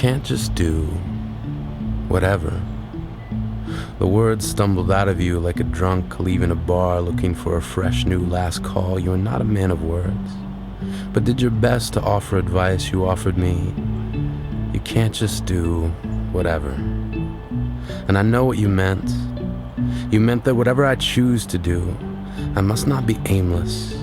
can't just do whatever. The words stumbled out of you like a drunk leaving a bar looking for a fresh new last call. You are not a man of words, but did your best to offer advice you offered me. You can't just do whatever. And I know what you meant. You meant that whatever I choose to do, I must not be aimless.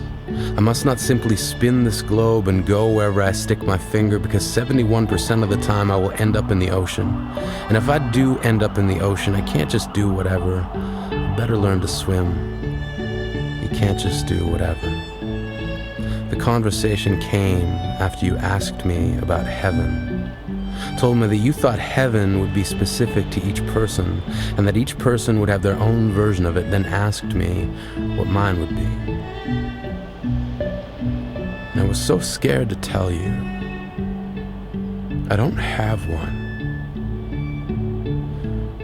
I must not simply spin this globe and go wherever I stick my finger, because 71% of the time I will end up in the ocean. And if I do end up in the ocean, I can't just do whatever. I better learn to swim. You can't just do whatever. The conversation came after you asked me about heaven. Told me that you thought heaven would be specific to each person, and that each person would have their own version of it, then asked me what mine would be. I was so scared to tell you. I don't have one.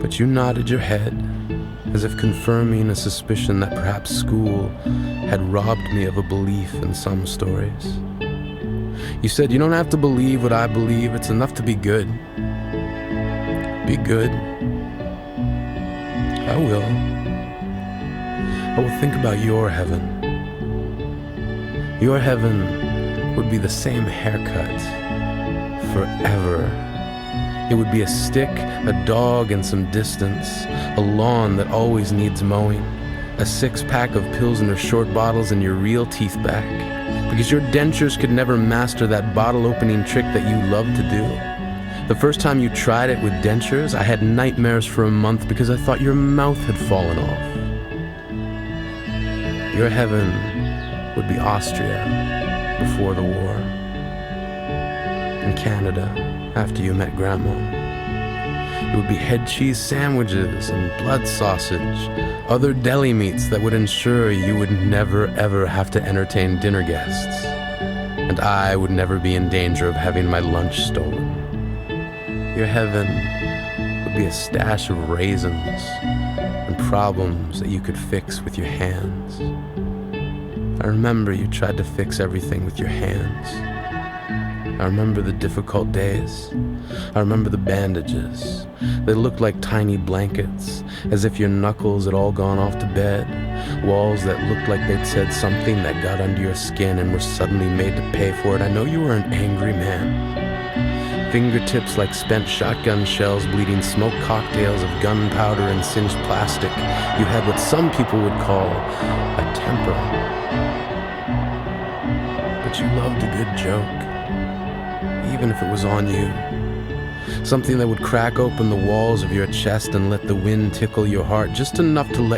But you nodded your head, as if confirming a suspicion that perhaps school had robbed me of a belief in some stories. You said, "You don't have to believe what I believe, it's enough to be good." Be good. I will. I will think about your heaven. Your heaven would be the same haircut forever. It would be a stick, a dog, and some distance, a lawn that always needs mowing, a 6-pack of Pilsner short bottles, and your real teeth back, because your dentures could never master that bottle opening trick that you love to do. The first time you tried it with dentures, I had nightmares for a month because I thought your mouth had fallen off. Your heaven would be Austria before the war, and Canada after you met Grandma. It would be head cheese sandwiches and blood sausage, other deli meats that would ensure you would never ever have to entertain dinner guests, and I would never be in danger of having my lunch stolen. Your heaven would be a stash of raisins and problems that you could fix with your hands. I remember you tried to fix everything with your hands. I remember the difficult days. I remember the bandages. They looked like tiny blankets, as if your knuckles had all gone off to bed. Walls that looked like they'd said something that got under your skin and were suddenly made to pay for it. I know you were an angry man. Fingertips like spent shotgun shells bleeding smoke cocktails of gunpowder and singed plastic. You had what some people would call a temper. But you loved a good joke, even if it was on you. Something that would crack open the walls of your chest and let the wind tickle your heart, just enough to let